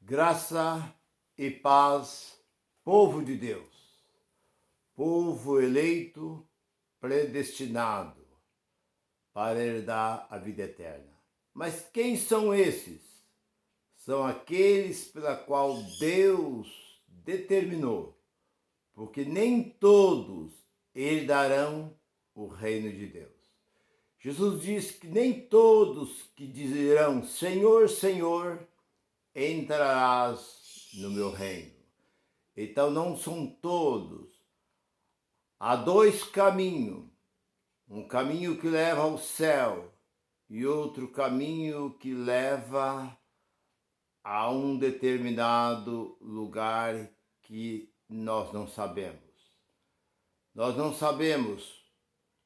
Graça e paz, povo de Deus, povo eleito, predestinado para herdar a vida eterna. Mas quem são esses? São aqueles pela qual Deus determinou, porque nem todos herdarão o reino de Deus. Jesus diz que nem todos que dirão Senhor, Senhor, entrarás no meu reino. Então não são todos. Há dois caminhos. Um caminho que leva ao céu e outro caminho que leva a um determinado lugar que nós não sabemos. Nós não sabemos.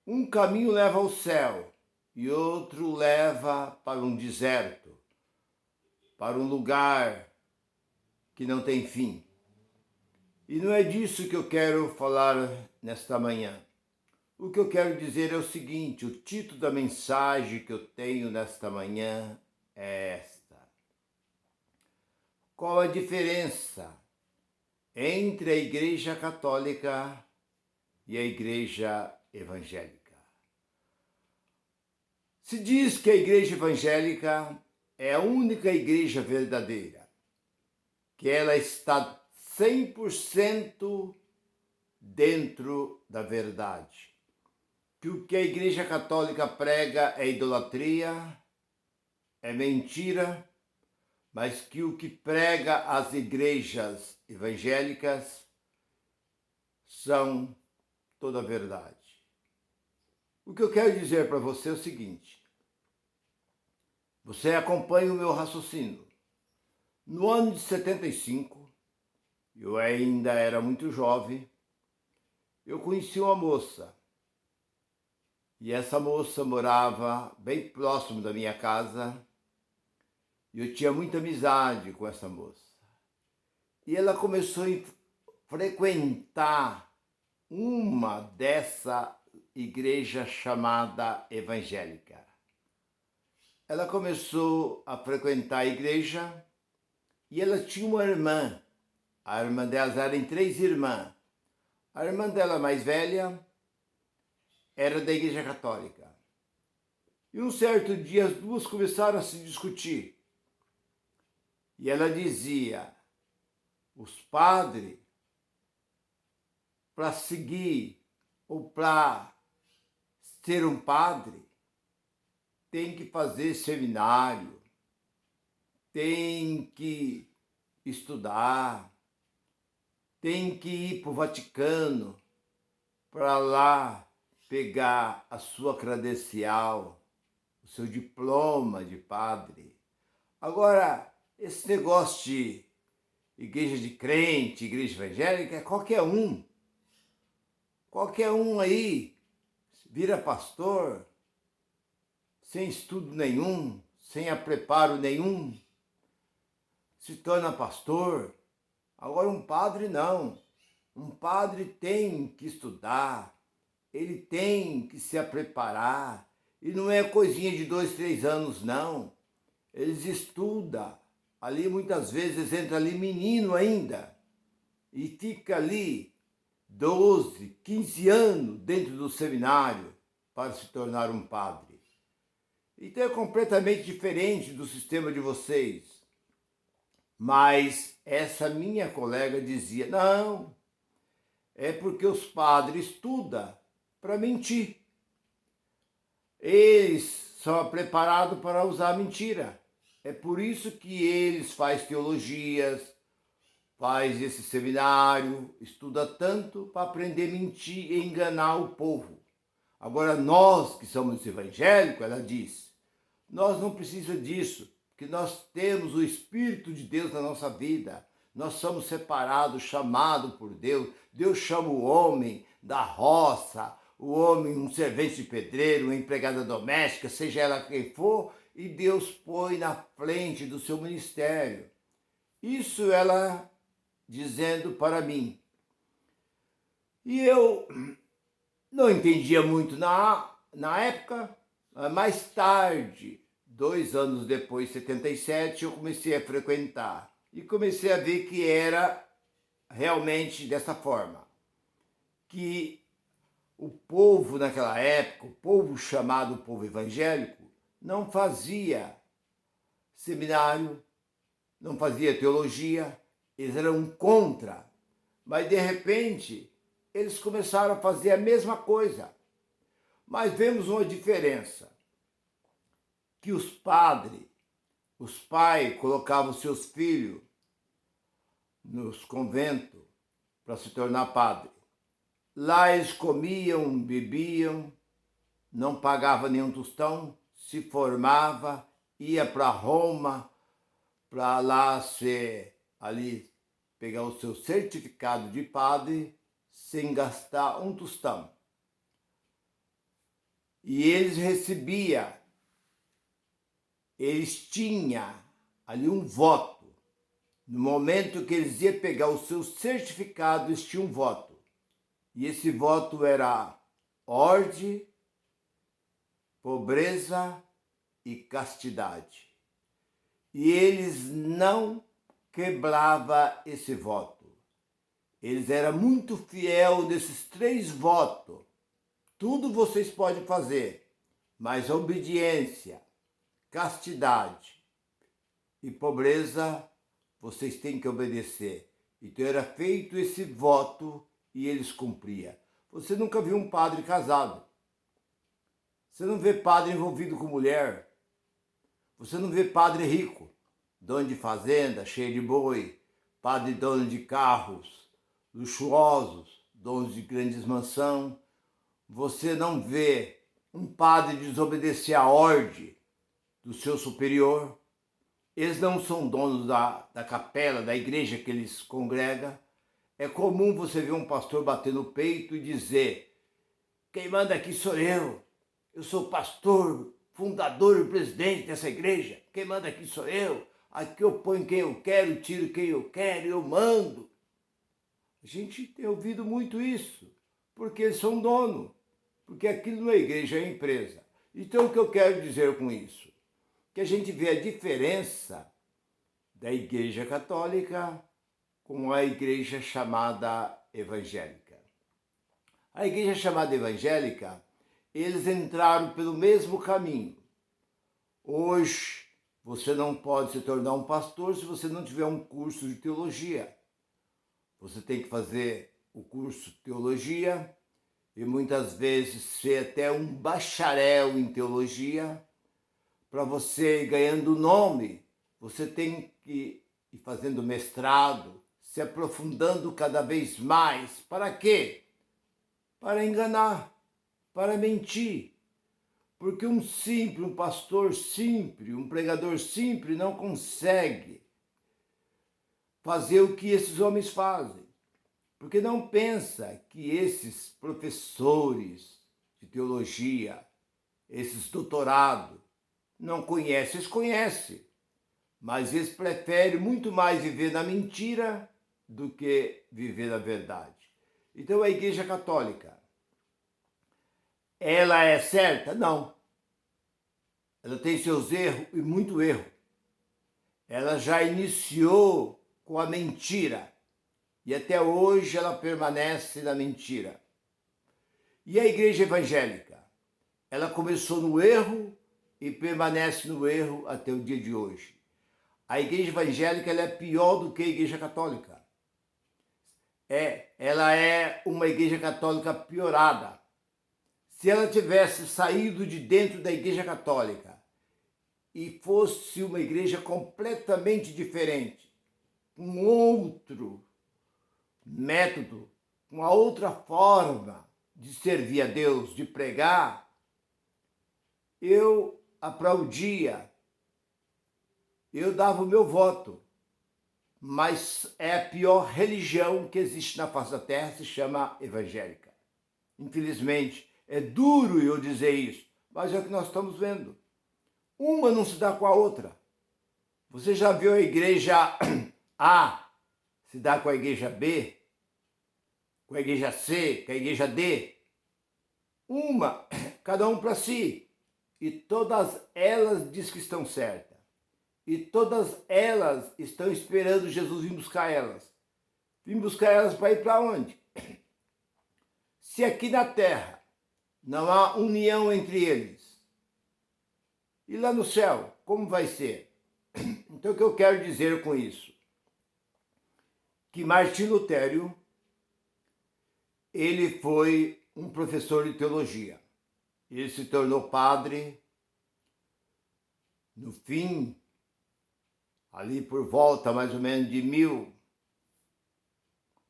Um caminho leva ao céu e outro leva para um deserto, para um lugar que não tem fim. E não é disso que eu quero falar nesta manhã. O que eu quero dizer é o seguinte: o título da mensagem que eu tenho nesta manhã é esta. Qual a diferença entre a Igreja Católica e a Igreja Evangélica? Se diz que a Igreja Evangélica é a única igreja verdadeira, que ela está 100% dentro da verdade. Que o que a Igreja Católica prega é idolatria, é mentira, mas que o que prega as igrejas evangélicas são toda a verdade. O que eu quero dizer para você é o seguinte: você acompanha o meu raciocínio. No ano de 75, eu ainda era muito jovem, eu conheci uma moça. E essa moça morava bem próximo da minha casa. E eu tinha muita amizade com essa moça. E ela começou a frequentar uma dessa igreja chamada evangélica. Ela começou a frequentar a igreja e ela tinha uma irmã. A irmã delas eram 3 irmãs. A irmã dela mais velha era da Igreja Católica. E um certo dia as duas começaram a se discutir. E ela dizia: os padres, para seguir ou para ser um padre, tem que fazer seminário, tem que estudar, tem que ir para o Vaticano para lá pegar a sua credencial, o seu diploma de padre. Agora, esse negócio de igreja de crente, igreja evangélica, é qualquer um. Qualquer um aí vira pastor, sem estudo nenhum, sem preparo nenhum, se torna pastor. Agora um padre não. Um padre tem que estudar, ele tem que se preparar. E não é coisinha de 2, 3 anos, não. Eles estudam. Ali muitas vezes entra ali menino ainda. E fica ali 12, 15 anos dentro do seminário para se tornar um padre. Então é completamente diferente do sistema de vocês. Mas essa minha colega dizia: não, é porque os padres estudam para mentir. Eles são preparados para usar mentira. É por isso que eles fazem teologias, faz esse seminário, estuda tanto para aprender a mentir e enganar o povo. Agora nós que somos evangélicos, ela diz, nós não precisamos disso, porque nós temos o Espírito de Deus na nossa vida. Nós somos separados, chamados por Deus. Deus chama o homem da roça, o homem, um servente de pedreiro, uma empregada doméstica, seja ela quem for, e Deus põe na frente do seu ministério. Isso ela dizendo para mim. E eu não entendia muito na época. Mais tarde, 2 anos depois, 77, eu comecei a frequentar. e comecei a ver que era realmente dessa forma, que o povo naquela época, o povo chamado povo evangélico, não fazia seminário, não fazia teologia, eles eram contra, mas de repente eles começaram a fazer a mesma coisa. Mas vemos uma diferença, que os pais colocavam seus filhos nos conventos para se tornar padre. Lá eles comiam, bebiam, não pagavam nenhum tostão, se formava, ia para Roma, para lá ali pegar o seu certificado de padre sem gastar um tostão. E eles tinham ali um voto. No momento que eles iam pegar o seu certificado, eles tinham um voto. E esse voto era ordem, pobreza e castidade. E eles não quebravam esse voto. Eles eram muito fiéis nesses 3 votos. Tudo vocês podem fazer, mas a obediência, castidade e pobreza, vocês têm que obedecer. Então era feito esse voto e eles cumpriam. Você nunca viu um padre casado. Você não vê padre envolvido com mulher. Você não vê padre rico, dono de fazenda, cheio de boi, padre dono de carros luxuosos, donos de grandes mansões. Você não vê um padre desobedecer a ordem do seu superior. Eles não são donos da capela, da igreja que eles congregam. É comum você ver um pastor bater no peito e dizer: quem manda aqui sou eu sou pastor, fundador e presidente dessa igreja, quem manda aqui sou eu, aqui eu ponho quem eu quero, tiro quem eu quero, eu mando. A gente tem ouvido muito isso, porque eles são dono, porque aquilo não é igreja, é empresa. Então o que eu quero dizer com isso? Que a gente vê a diferença da igreja católica com a igreja chamada evangélica. A igreja chamada evangélica, eles entraram pelo mesmo caminho. Hoje, você não pode se tornar um pastor se você não tiver um curso de teologia. Você tem que fazer o curso de teologia e muitas vezes ser até um bacharel em teologia. Para você ir ganhando nome, você tem que ir fazendo mestrado, se aprofundando cada vez mais. Para quê? Para enganar, para mentir. Porque um pastor simples, um pregador simples não consegue fazer o que esses homens fazem. Porque não pensa que esses professores de teologia, esses doutorados, não conhecem, eles conhecem, mas eles preferem muito mais viver na mentira do que viver na verdade. Então a Igreja Católica, ela é certa? Não. Ela tem seus erros e muito erro. Ela já iniciou com a mentira e até hoje ela permanece na mentira. E a Igreja Evangélica? Ela começou no erro e permanece no erro até o dia de hoje. A Igreja Evangélica ela é pior do que a Igreja Católica. Ela é uma Igreja Católica piorada. Se ela tivesse saído de dentro da Igreja Católica e fosse uma igreja completamente diferente, com outro método, uma outra forma de servir a Deus, de pregar, eu aplaudia, eu dava o meu voto. Mas é a pior religião que existe na face da terra, se chama evangélica. Infelizmente, é duro eu dizer isso, mas é o que nós estamos vendo. Uma não se dá com a outra. Você já viu a igreja A se dar com a igreja B, com a igreja C, com a igreja D? Cada um para si. E todas elas diz que estão certas. e todas elas estão esperando Jesus vir buscar elas. Vir buscar elas para ir para onde? Se aqui na terra não há união entre eles, e lá no céu, como vai ser? Então o que eu quero dizer com isso? Que Martim Lutero, ele foi um professor de teologia. Ele se tornou padre no fim, ali por volta mais ou menos de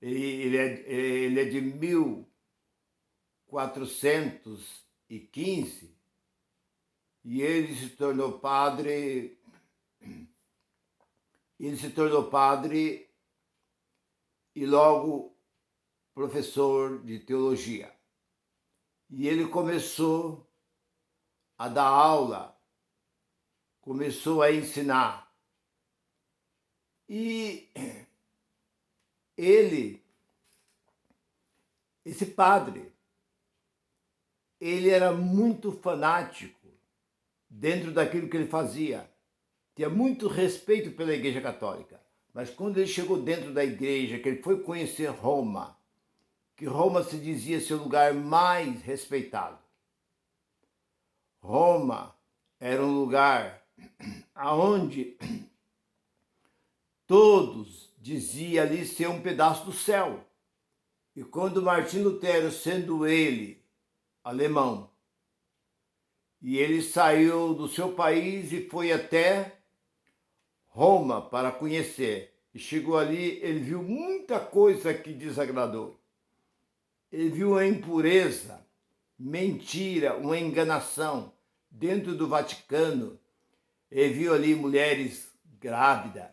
ele é de 1415, e ele se tornou padre e logo professor de teologia. E ele começou a dar aula, começou a ensinar. E esse padre, ele era muito fanático dentro daquilo que ele fazia. Tinha muito respeito pela Igreja Católica. Mas quando ele chegou dentro da igreja, que ele foi conhecer Roma, que Roma se dizia ser o lugar mais respeitado. Roma era um lugar aonde todos diziam ali ser um pedaço do céu. E quando Martim Lutero, sendo ele alemão, e ele saiu do seu país e foi até Roma para conhecer, e chegou ali, ele viu muita coisa que desagradou. Ele viu a impureza, mentira, uma enganação dentro do Vaticano. Ele viu ali mulheres grávidas,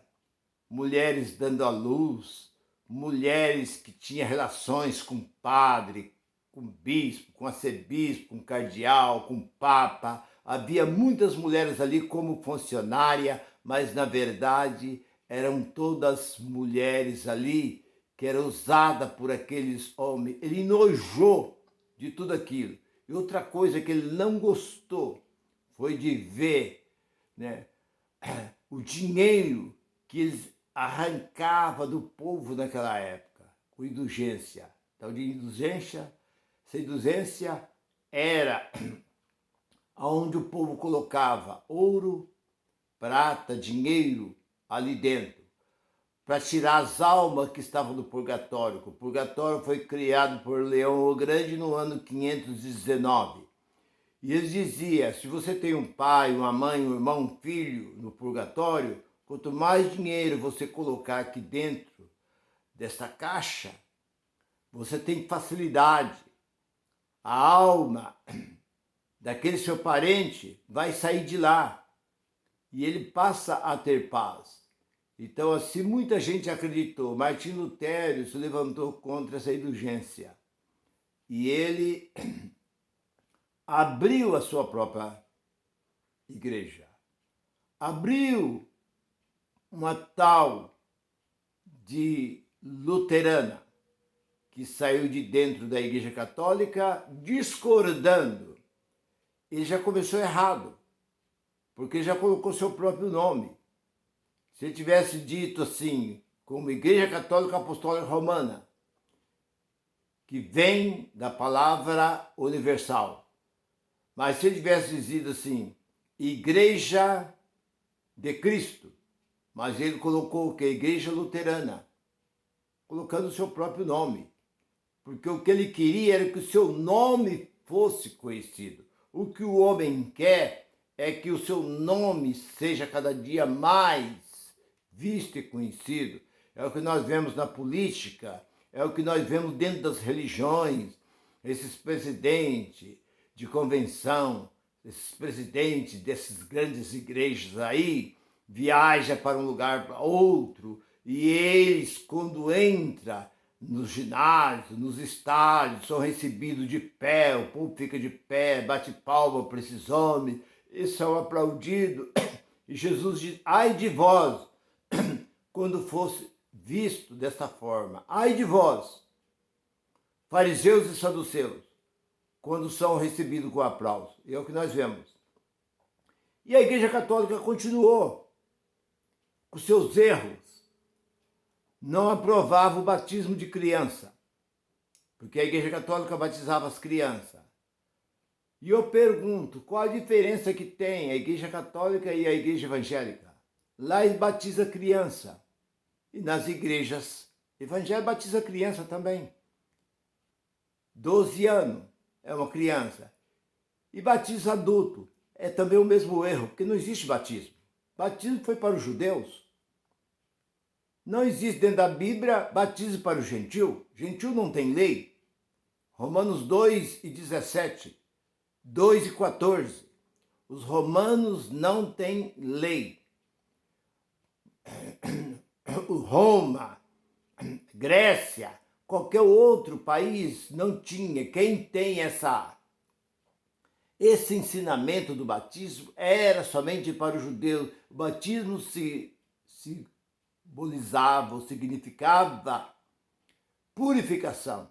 mulheres dando à luz, mulheres que tinham relações com padre, com bispo, com arcebispo, com cardeal, com papa. Havia muitas mulheres ali como funcionária, mas na verdade eram todas mulheres ali que era usada por aqueles homens. Ele enojou de tudo aquilo. E outra coisa que ele não gostou foi de ver, né, o dinheiro que eles arrancavam do povo naquela época, com indulgência. Então, de indulgência, essa indulgência era onde o povo colocava ouro, prata, dinheiro ali dentro, para tirar as almas que estavam no purgatório. O purgatório foi criado por Leão o Grande no ano 519. E ele dizia, se você tem um pai, uma mãe, um irmão, um filho no purgatório, quanto mais dinheiro você colocar aqui dentro dessa caixa, você tem facilidade. A alma daquele seu parente vai sair de lá e ele passa a ter paz. Então, assim, muita gente acreditou. Martim Lutero se levantou contra essa indulgência. E ele abriu a sua própria igreja. Abriu uma tal de luterana, que saiu de dentro da Igreja Católica discordando. Ele já começou errado, porque já colocou seu próprio nome. Se ele tivesse dito assim, como Igreja Católica Apostólica Romana, que vem da palavra universal. Mas se ele tivesse dito assim, Igreja de Cristo, mas ele colocou o que? Igreja Luterana, colocando o seu próprio nome. Porque o que ele queria era que o seu nome fosse conhecido. O que o homem quer é que o seu nome seja cada dia mais visto e conhecido. É o que nós vemos na política, é o que nós vemos dentro das religiões, esses presidentes de convenção, esses presidentes dessas grandes igrejas aí, viajam para um lugar para outro, e eles, quando entram nos ginásios, nos estádios, são recebidos de pé, o povo fica de pé, bate palma para esses homens, eles são aplaudidos, e Jesus diz, ai de vós, quando fosse visto desta forma. Ai de vós, fariseus e saduceus, quando são recebidos com aplauso. E é o que nós vemos. E a Igreja Católica continuou. com seus erros, não aprovava o batismo de criança, porque a Igreja Católica batizava as crianças. E eu pergunto, qual a diferença que tem a Igreja Católica e a Igreja Evangélica? Lá ele batiza criança, e nas igrejas evangélicas batiza criança também. 12 anos é uma criança. E batiza adulto, é também o mesmo erro, porque não existe batismo. Batismo foi para os judeus. Não existe dentro da Bíblia batismo para o gentil. Gentil não tem lei. Romanos 2:17, 2:14. Os romanos não têm lei. Roma, Grécia, qualquer outro país não tinha. Quem tem esse ensinamento do batismo era somente para os judeus. O batismo simbolizava ou significava purificação.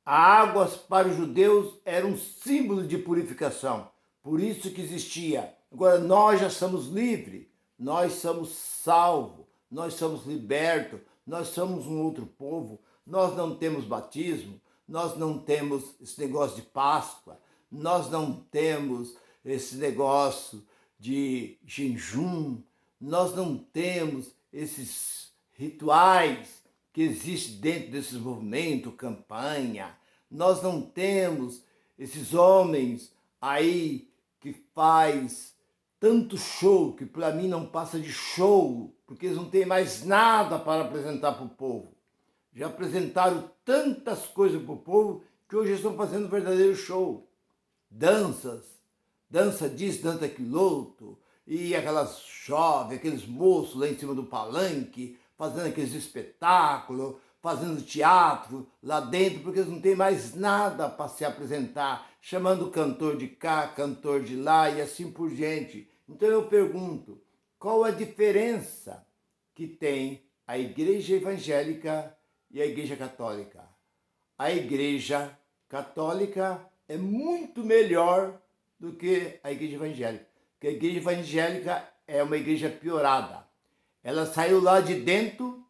A água para os judeus era um símbolo de purificação. Por isso que existia. Agora nós já somos livres, nós somos salvos, nós somos libertos, nós somos um outro povo. Nós não temos batismo, nós não temos esse negócio de Páscoa, nós não temos esse negócio de jejum, nós não temos esses rituais que existem dentro desses movimentos, campanha. Nós não temos esses homens aí que faz tanto show, que para mim não passa de show, porque eles não têm mais nada para apresentar para o povo. Já apresentaram tantas coisas para o povo que hoje estão fazendo um verdadeiro show. Danças, dança disso, dança aquilo outro, e aquelas jovens, aqueles moços lá em cima do palanque, fazendo aqueles espetáculos, fazendo teatro lá dentro, porque eles não têm mais nada para se apresentar, chamando cantor de cá, cantor de lá e assim por diante. Então eu pergunto, qual a diferença que tem a Igreja Evangélica e a Igreja Católica? A Igreja Católica é muito melhor do que a Igreja Evangélica, porque a Igreja Evangélica é uma igreja piorada. Ela saiu lá de dentro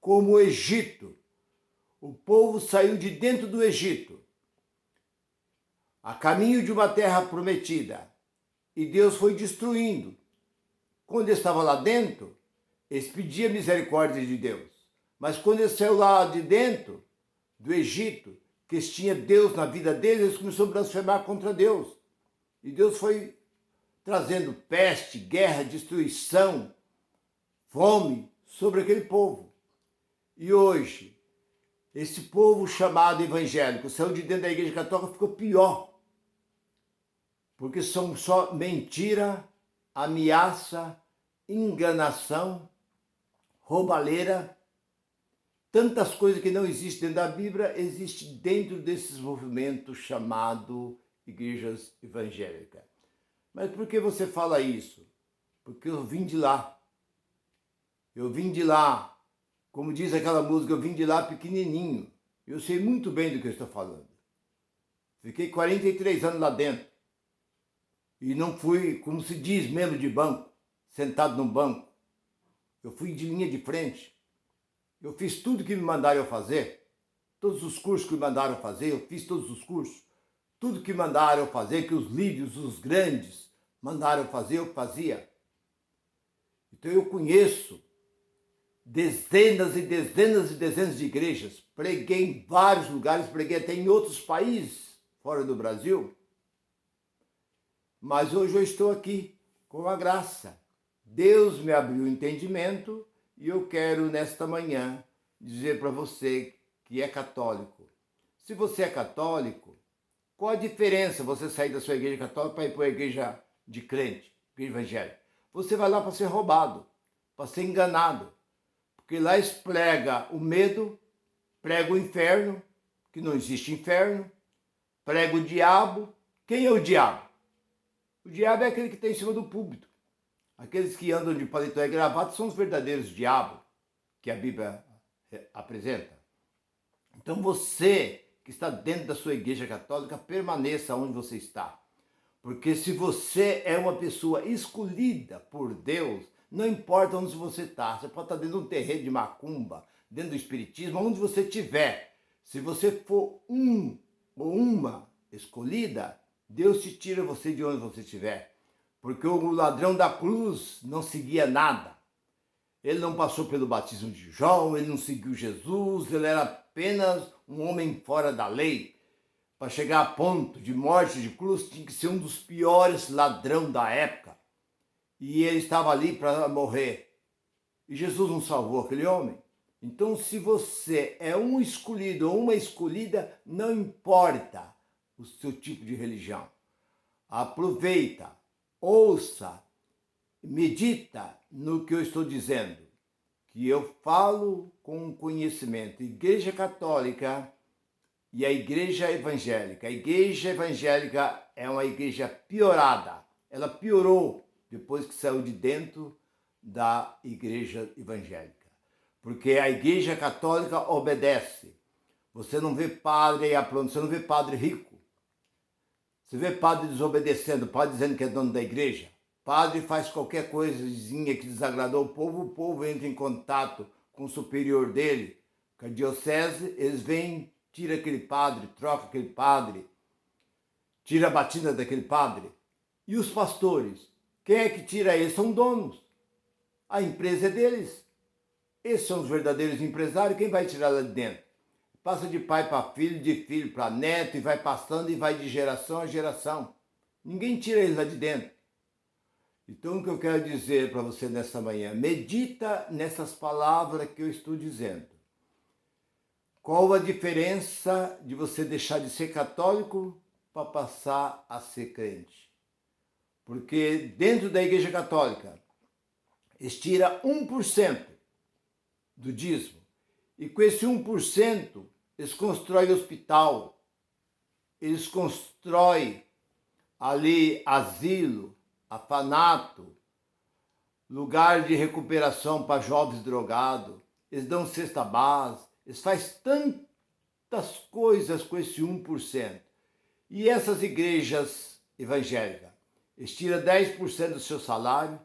como o Egito. O povo saiu de dentro do Egito, a caminho de uma terra prometida. E Deus foi destruindo. Quando eles estavam lá dentro, eles pediam misericórdia de Deus. Mas quando eles saíram lá de dentro do Egito, que eles tinham Deus na vida deles, eles começaram a blasfemar contra Deus. E Deus foi trazendo peste, guerra, destruição, fome sobre aquele povo. E hoje, esse povo chamado evangélico saiu de dentro da Igreja Católica, ficou pior. Porque são só mentira, ameaça, enganação, roubalheira. Tantas coisas que não existem dentro da Bíblia, existem dentro desses movimentos chamados igrejas evangélicas. Mas por que você fala isso? Porque eu vim de lá. Eu vim de lá. Como diz aquela música, eu vim de lá pequenininho. Eu sei muito bem do que eu estou falando. Fiquei 43 anos lá dentro. E não fui, como se diz, membro de banco, sentado num banco. Eu fui de linha de frente. Eu fiz tudo que me mandaram eu fazer. Todos os cursos que me mandaram fazer, eu fiz todos os cursos. Tudo que mandaram eu fazer, que os líderes, os grandes, mandaram eu fazer, eu fazia. Então eu conheço dezenas e dezenas e dezenas de igrejas. Preguei em vários lugares, preguei até em outros países, fora do Brasil. Mas hoje eu estou aqui com a graça. Deus me abriu o entendimento e eu quero, nesta manhã, dizer para você que é católico. Se você é católico, qual a diferença você sair da sua igreja católica para ir para a igreja de crente, igreja evangélica? Você vai lá para ser roubado, para ser enganado. Porque lá eles pregam o medo, prega o inferno, que não existe inferno, prega o diabo. Quem é o diabo? O diabo é aquele que está em cima do púlpito. Aqueles que andam de paletó e gravata são os verdadeiros diabos que a Bíblia apresenta. Então você que está dentro da sua igreja católica, permaneça onde você está. Porque se você é uma pessoa escolhida por Deus, Não importa onde você está. Você pode estar dentro de um terreiro de macumba, dentro do espiritismo, onde você estiver. Se você for um ou uma escolhida, Deus te tira você de onde você estiver. Porque o ladrão da cruz não seguia nada. Ele não passou pelo batismo de João, ele não seguiu Jesus, ele era apenas um homem fora da lei. Para chegar a ponto de morte de cruz, tinha que ser um dos piores ladrões da época. E ele estava ali para morrer. E Jesus não salvou aquele homem. Então, se você é um escolhido ou uma escolhida, não importa o seu tipo de religião. Aproveita, ouça, medita no que eu estou dizendo, que eu falo com conhecimento. Igreja Católica e a Igreja Evangélica. A Igreja Evangélica é uma igreja piorada. Ela piorou depois que saiu de dentro da Igreja Evangélica. Porque a Igreja Católica obedece. Você não vê padre apronto, você não vê padre rico. Você vê padre desobedecendo, padre dizendo que é dono da igreja. Padre faz qualquer coisinha que desagradou o povo entra em contato com o superior dele, com a diocese, eles vêm, tira aquele padre, troca aquele padre, tira a batina daquele padre. E os pastores? Quem é que tira eles? São donos. A empresa é deles. Esses são os verdadeiros empresários. Quem vai tirar lá de dentro? Passa de pai para filho, de filho para neto, e vai passando e vai de geração a geração. Ninguém tira eles lá de dentro. Então, o que eu quero dizer para você nessa manhã? Medita nessas palavras que eu estou dizendo. Qual a diferença de você deixar de ser católico para passar a ser crente? Porque dentro da Igreja Católica, eles tiram 1% do dízimo. E com esse 1%, eles constroem hospital, eles constroem ali asilo, orfanato, lugar de recuperação para jovens drogados, eles dão cesta básica, eles fazem tantas coisas com esse 1%. E essas igrejas evangélicas, eles tiram 10% do seu salário,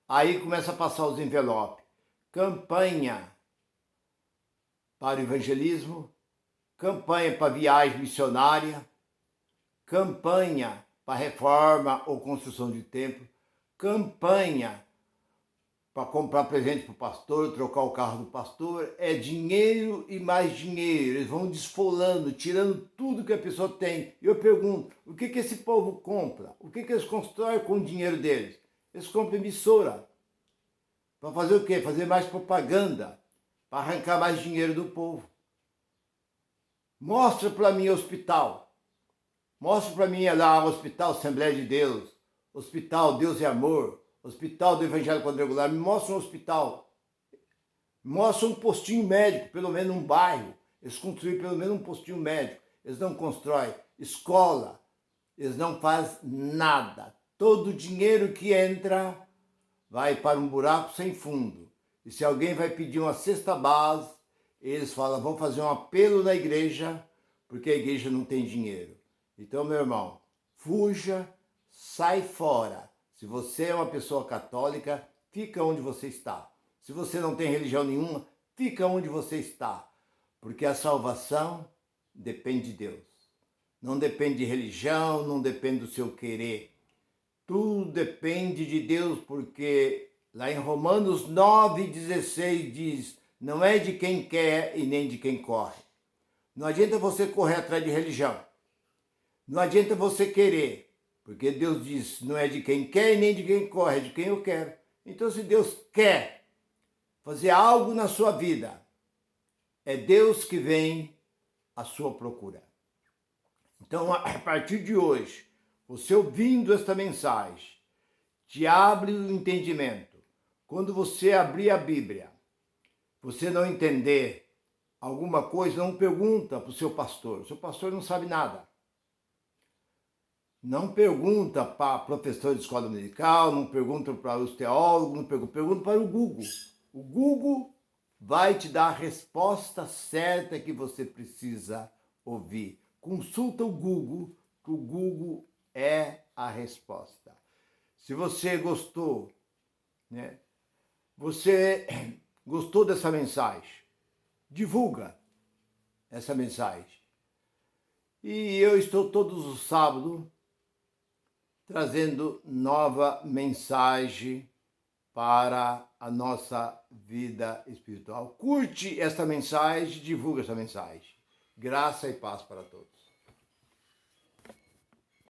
aí começa a passar os envelopes. Campanha para o evangelismo, campanha para viagem missionária, campanha para reforma ou construção de templo, campanha para comprar presente para o pastor, trocar o carro do pastor, é dinheiro e mais dinheiro. Eles vão desfolando, tirando tudo que a pessoa tem. E eu pergunto, o que esse povo compra? O que eles constroem com o dinheiro deles? Eles compram emissora. Para fazer o quê? Fazer mais propaganda, para arrancar mais dinheiro do povo. Mostra para mim hospital. Mostra para mim lá o Hospital Assembleia de Deus, Hospital Deus e Amor, Hospital do Evangelho Quadrangular. Me mostra um hospital. Mostra um postinho médico, pelo menos um bairro. Eles construíram pelo menos um postinho médico. Eles não constroem escola. Eles não fazem nada. Todo o dinheiro que entra vai para um buraco sem fundo. E se alguém vai pedir uma cesta básica, eles falam, vão fazer um apelo na igreja, porque a igreja não tem dinheiro. Então, meu irmão, fuja, sai fora. Se você é uma pessoa católica, fica onde você está. Se você não tem religião nenhuma, fica onde você está. Porque a salvação depende de Deus. Não depende de religião, não depende do seu querer. Tudo depende de Deus, porque lá em Romanos 9,16 diz, não é de quem quer e nem de quem corre. Não adianta você correr atrás de religião. Não adianta você querer, porque Deus diz, não é de quem quer e nem de quem corre, é de quem eu quero. Então, se Deus quer fazer algo na sua vida, é Deus que vem à sua procura. Então, a partir de hoje, você ouvindo esta mensagem, te abre o entendimento. Quando você abrir a Bíblia, você não entender alguma coisa, não pergunta para o seu pastor. O seu pastor não sabe nada. Não pergunta para professor de escola dominical, não pergunta para os teólogos, não pergunta para o Google. O Google vai te dar a resposta certa que você precisa ouvir. Consulta o Google, que o Google é a resposta. Se você gostou, né? Você gostou dessa mensagem? Divulga essa mensagem. E eu estou todos os sábados trazendo nova mensagem para a nossa vida espiritual. Curte essa mensagem, divulga essa mensagem. Graça e paz para todos.